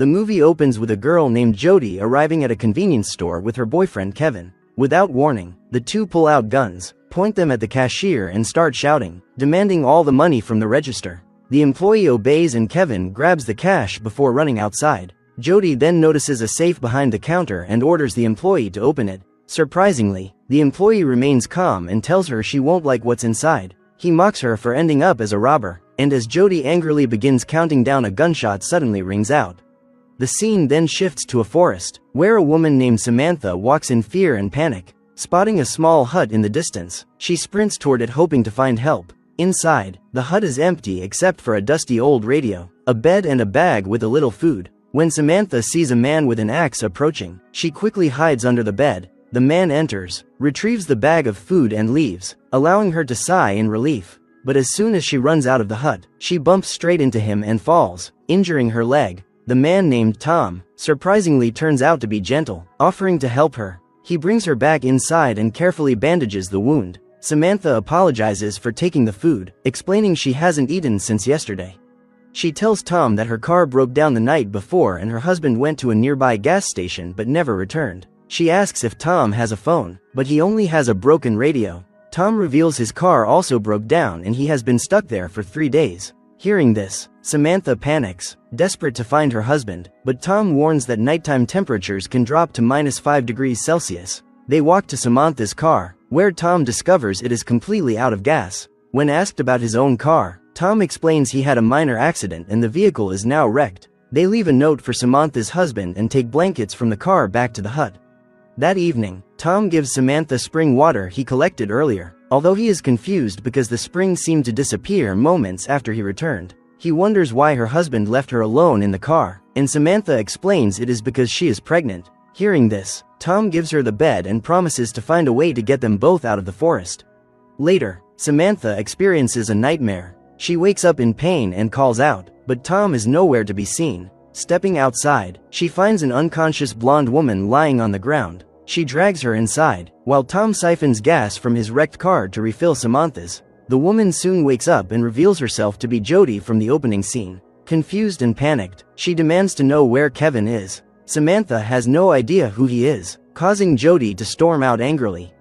The movie opens with a girl named Jody arriving at a convenience store with her boyfriend Kevin. Without warning, the two pull out guns, point them at the cashier and start shouting, demanding all the money from the register. The employee obeys and Kevin grabs the cash before running outside. Jody then notices a safe behind the counter and orders the employee to open it. Surprisingly, the employee remains calm and tells her she won't like what's inside. He mocks her for ending up as a robber, and as Jody angrily begins counting down, a gunshot suddenly rings out. The scene then shifts to a forest, where a woman named Samantha walks in fear and panic. Spotting a small hut in the distance, she sprints toward it hoping to find help. Inside, the hut is empty except for a dusty old radio, a bed and a bag with a little food. When Samantha sees a man with an axe approaching, she quickly hides under the bed. The man enters, retrieves the bag of food and leaves, allowing her to sigh in relief. But as soon as she runs out of the hut, she bumps straight into him and falls, injuring her leg. The man named Tom, surprisingly turns out to be gentle, offering to help her. He brings her back inside and carefully bandages the wound. Samantha apologizes for taking the food, explaining she hasn't eaten since yesterday. She tells Tom that her car broke down the night before and her husband went to a nearby gas station but never returned. She asks if Tom has a phone, but he only has a broken radio. Tom reveals his car also broke down and he has been stuck there for 3 days. Hearing this, Samantha panics, desperate to find her husband, but Tom warns that nighttime temperatures can drop to -5 degrees Celsius. They walk to Samantha's car, where Tom discovers it is completely out of gas. When asked about his own car, Tom explains he had a minor accident and the vehicle is now wrecked. They leave a note for Samantha's husband and take blankets from the car back to the hut. That evening, Tom gives Samantha spring water he collected earlier, although he is confused because the spring seemed to disappear moments after he returned. He wonders why her husband left her alone in the car, and Samantha explains it is because she is pregnant. Hearing this, Tom gives her the bed and promises to find a way to get them both out of the forest. Later, Samantha experiences a nightmare. She wakes up in pain and calls out, but Tom is nowhere to be seen. Stepping outside, she finds an unconscious blonde woman lying on the ground. She drags her inside, while Tom siphons gas from his wrecked car to refill Samantha's. The woman soon wakes up and reveals herself to be Jody from the opening scene. Confused and panicked, she demands to know where Kevin is. Samantha has no idea who he is, causing Jody to storm out angrily.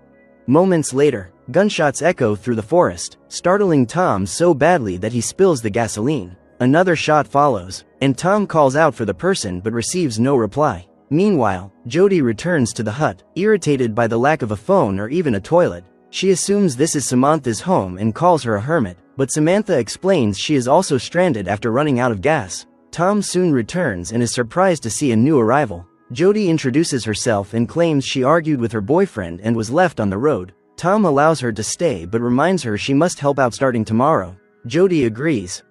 Moments later, gunshots echo through the forest, startling Tom so badly that he spills the gasoline. Another shot follows, and Tom calls out for the person but receives no reply. Meanwhile, Jody returns to the hut, irritated by the lack of a phone or even a toilet. She assumes this is Samantha's home and calls her a hermit, but Samantha explains she is also stranded after running out of gas. Tom soon returns and is surprised to see a new arrival. Jody introduces herself and claims she argued with her boyfriend and was left on the road. Tom allows her to stay but reminds her she must help out starting tomorrow. Jody agrees.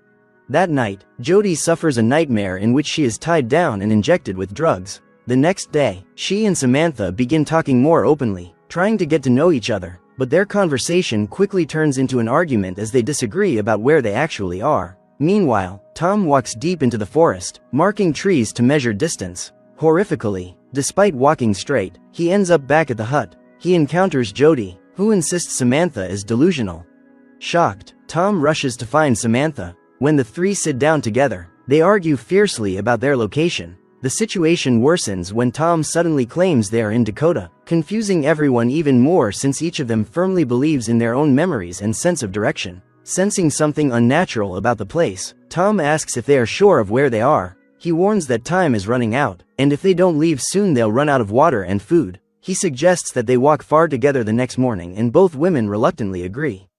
That night, Jody suffers a nightmare in which she is tied down and injected with drugs. The next day, she and Samantha begin talking more openly, trying to get to know each other, but their conversation quickly turns into an argument as they disagree about where they actually are. Meanwhile, Tom walks deep into the forest, marking trees to measure distance. Horrifically, despite walking straight, he ends up back at the hut. He encounters Jody, who insists Samantha is delusional. Shocked, Tom rushes to find Samantha. When the three sit down together, they argue fiercely about their location. The situation worsens when Tom suddenly claims they are in Dakota, confusing everyone even more since each of them firmly believes in their own memories and sense of direction. Sensing something unnatural about the place, Tom asks if they are sure of where they are. He warns that time is running out, and if they don't leave soon they'll run out of water and food. He suggests that they walk far together the next morning and both women reluctantly agree.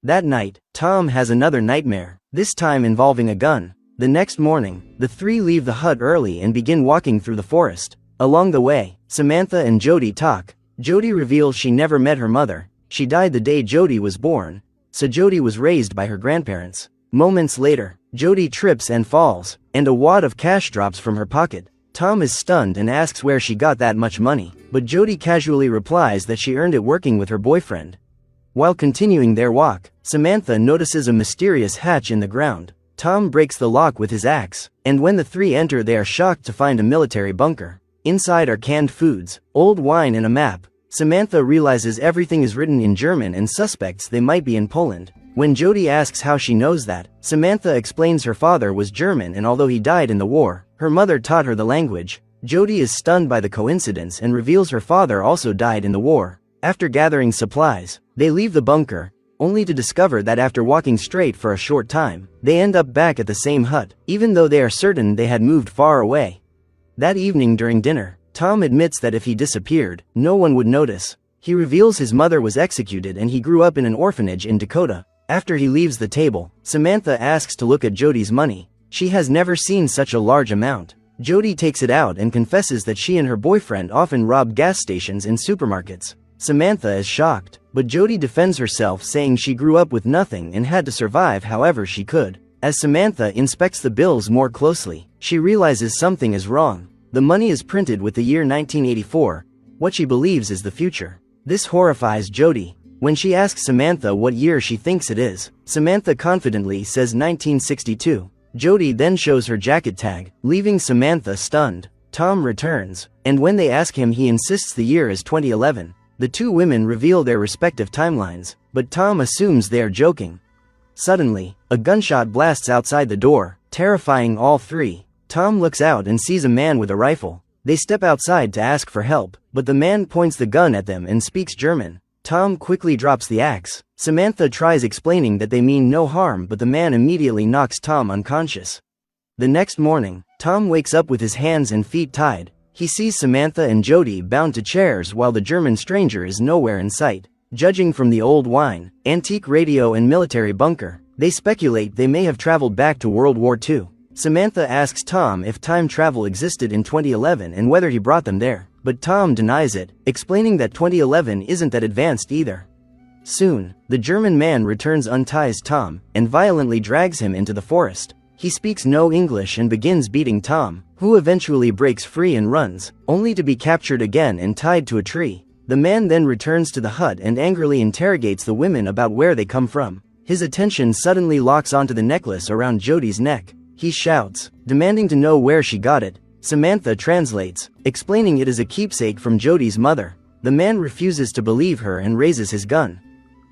That night, Tom has another nightmare, this time involving a gun. The next morning, the three leave the hut early and begin walking through the forest. Along the way, Samantha and Jody talk. Jody reveals she never met her mother. She died the day Jody was born, so Jody was raised by her grandparents. Moments later, Jody trips and falls, and a wad of cash drops from her pocket. Tom is stunned and asks where she got that much money, but Jody casually replies that she earned it working with her boyfriend. While continuing their walk, Samantha notices a mysterious hatch in the ground. Tom breaks the lock with his axe, and when the three enter they are shocked to find a military bunker. Inside are canned foods, old wine and a map. Samantha realizes everything is written in German and suspects they might be in Poland. When Jody asks how she knows that, Samantha explains her father was German and although he died in the war, Her mother taught her the language. Jody is stunned by the coincidence and reveals her father also died in the war. After gathering supplies, they leave the bunker, only to discover that after walking straight for a short time, they end up back at the same hut, even though they are certain they had moved far away. That evening during dinner, Tom admits that if he disappeared, no one would notice. He reveals his mother was executed and he grew up in an orphanage in Dakota. After he leaves the table, Samantha asks to look at Jody's money. She has never seen such a large amount. Jody takes it out and confesses that she and her boyfriend often robbed gas stations and supermarkets. Samantha is shocked, but Jody defends herself saying she grew up with nothing and had to survive however she could. As Samantha inspects the bills more closely, she realizes something is wrong. The money is printed with the year 1984, what she believes is the future. This horrifies Jody. When she asks Samantha what year she thinks it is, Samantha confidently says 1962. Jody then shows her jacket tag, leaving Samantha stunned. Tom returns, and when they ask him he insists the year is 2011. The two women reveal their respective timelines, but Tom assumes they are joking. Suddenly, a gunshot blasts outside the door, terrifying all three. Tom looks out and sees a man with a rifle. They step outside to ask for help, but the man points the gun at them and speaks German. Tom quickly drops the axe. Samantha tries explaining that they mean no harm, but the man immediately knocks Tom unconscious. The next morning, Tom wakes up with his hands and feet tied. He sees Samantha and Jody bound to chairs while the German stranger is nowhere in sight. Judging from the old wine, antique radio and military bunker, they speculate they may have traveled back to World War II. Samantha asks Tom if time travel existed in 2011 and whether he brought them there, but Tom denies it, explaining that 2011 isn't that advanced either. Soon, the German man returns, unties Tom, and violently drags him into the forest. He speaks no English and begins beating Tom, who eventually breaks free and runs, only to be captured again and tied to a tree. The man then returns to the hut and angrily interrogates the women about where they come from. His attention suddenly locks onto the necklace around Jody's neck. He shouts, demanding to know where she got it. Samantha translates, explaining it is a keepsake from Jody's mother. The man refuses to believe her and raises his gun.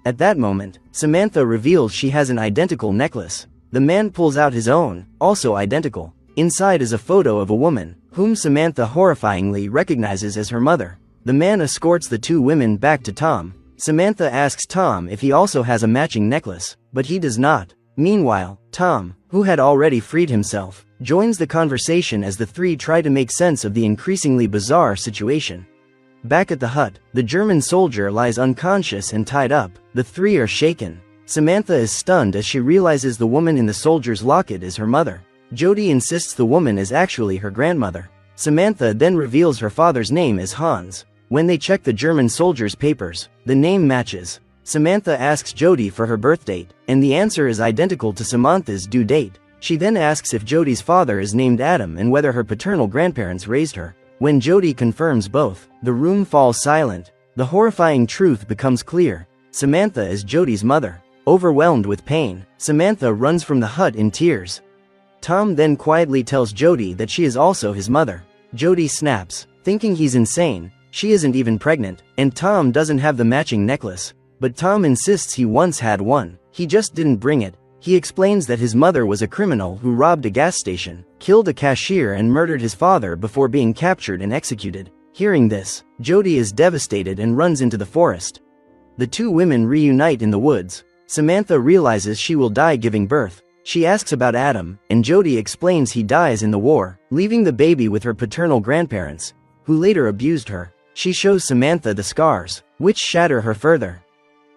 At that moment, Samantha reveals she has an identical necklace. The man pulls out his own, also identical. Inside is a photo of a woman, whom Samantha horrifyingly recognizes as her mother. The man escorts the two women back to Tom. Samantha asks Tom if he also has a matching necklace, but he does not. Meanwhile, Tom, who had already freed himself, joins the conversation as the three try to make sense of the increasingly bizarre situation. Back at the hut, the German soldier lies unconscious and tied up. The three are shaken. Samantha is stunned as she realizes the woman in the soldier's locket is her mother. Jody insists the woman is actually her grandmother. Samantha then reveals her father's name is Hans. When they check the German soldier's papers, the name matches. Samantha asks Jody for her birth date, and the answer is identical to Samantha's due date. She then asks if Jody's father is named Adam and whether her paternal grandparents raised her. When Jody confirms both, the room falls silent. The horrifying truth becomes clear. Samantha is Jody's mother. Overwhelmed with pain, Samantha runs from the hut in tears. Tom then quietly tells Jody that she is also his mother. Jody snaps, thinking he's insane. She isn't even pregnant, and Tom doesn't have the matching necklace. But Tom insists he once had one. He just didn't bring it. He explains that his mother was a criminal who robbed a gas station, killed a cashier and murdered his father before being captured and executed. Hearing this, Jody is devastated and runs into the forest. The two women reunite in the woods. Samantha realizes she will die giving birth. She asks about Adam, and Jody explains he dies in the war, leaving the baby with her paternal grandparents, who later abused her. She shows Samantha the scars, which shatter her further.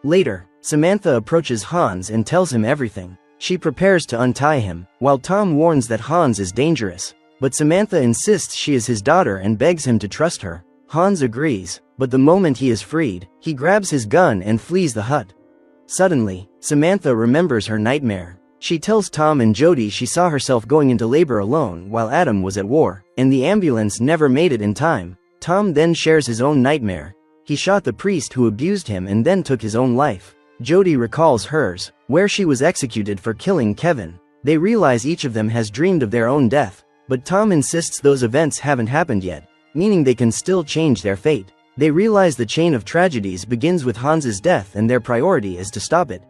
Later, Samantha approaches Hans and tells him everything. She prepares to untie him, while Tom warns that Hans is dangerous. But Samantha insists she is his daughter and begs him to trust her. Hans agrees, but the moment he is freed, he grabs his gun and flees the hut. Suddenly, Samantha remembers her nightmare. She tells Tom and Jody she saw herself going into labor alone while Adam was at war, and the ambulance never made it in time. Tom then shares his own nightmare. He shot the priest who abused him and then took his own life. Jody recalls hers, where she was executed for killing Kevin. They realize each of them has dreamed of their own death, but Tom insists those events haven't happened yet, meaning they can still change their fate. They realize the chain of tragedies begins with Hans's death and their priority is to stop it.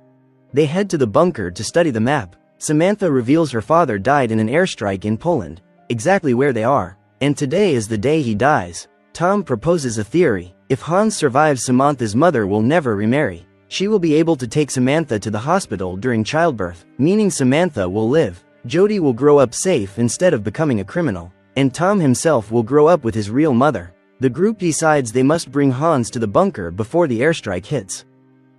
They head to the bunker to study the map. Samantha reveals her father died in an airstrike in Poland. exactly where they are. And today is the day he dies. Tom proposes a theory. If Hans survives, Samantha's mother will never remarry. She will be able to take Samantha to the hospital during childbirth, meaning Samantha will live. Jody will grow up safe instead of becoming a criminal. And Tom himself will grow up with his real mother. The group decides they must bring Hans to the bunker before the airstrike hits.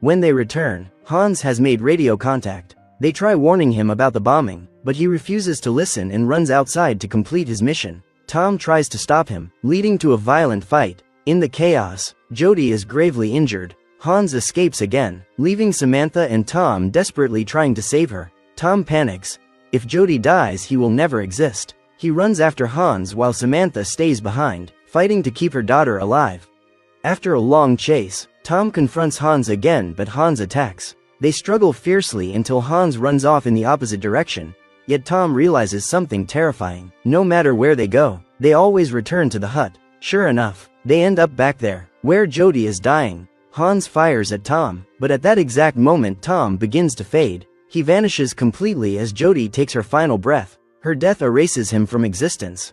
When they return, Hans has made radio contact. They try warning him about the bombing, but he refuses to listen and runs outside to complete his mission. Tom tries to stop him, leading to a violent fight. In the chaos, Jody is gravely injured. Hans escapes again, leaving Samantha and Tom desperately trying to save her. Tom panics. If Jody dies, he will never exist. He runs after Hans while Samantha stays behind, fighting to keep her daughter alive. After a long chase, Tom confronts Hans again, but Hans attacks. They struggle fiercely until Hans runs off in the opposite direction. Yet Tom realizes something terrifying. No matter where they go, they always return to the hut. Sure enough, they end up back there, where Jody is dying. Hans fires at Tom, but at that exact moment Tom begins to fade. He vanishes completely as Jody takes her final breath. Her death erases him from existence.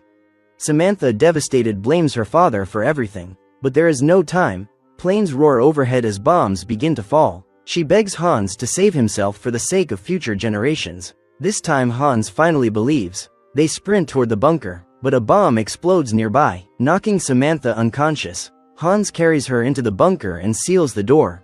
Samantha, devastated, blames her father for everything. But there is no time. Planes roar overhead as bombs begin to fall. She begs Hans to save himself for the sake of future generations. This time Hans finally believes. They sprint toward the bunker, but a bomb explodes nearby, knocking Samantha unconscious. Hans carries her into the bunker and seals the door.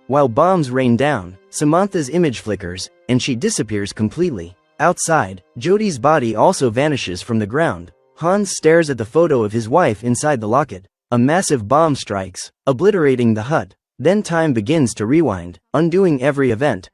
While bombs rain down, Samantha's image flickers, and she disappears completely. Outside, Jody's body also vanishes from the ground. Hans stares at the photo of his wife inside the locket. A massive bomb strikes, obliterating the hut. Then time begins to rewind, undoing every event.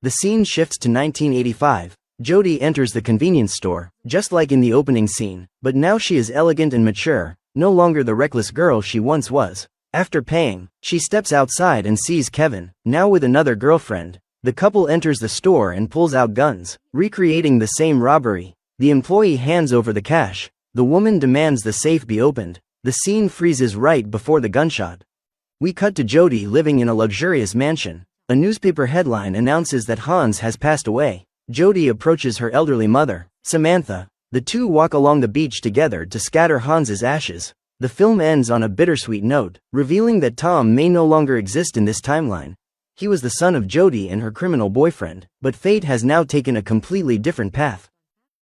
The scene shifts to 1985. Jody enters the convenience store, just like in the opening scene, but now she is elegant and mature, no longer the reckless girl she once was. After paying, she steps outside and sees Kevin, now with another girlfriend. The couple enters the store and pulls out guns, recreating the same robbery. The employee hands over the cash. The woman demands the safe be opened. The scene freezes right before the gunshot. We cut to Jody living in a luxurious mansion. A newspaper headline announces that Hans has passed away. Jody approaches her elderly mother, Samantha. The two walk along the beach together to scatter Hans's ashes. The film ends on a bittersweet note, revealing that Tom may no longer exist in this timeline. He was the son of Jody and her criminal boyfriend, but fate has now taken a completely different path.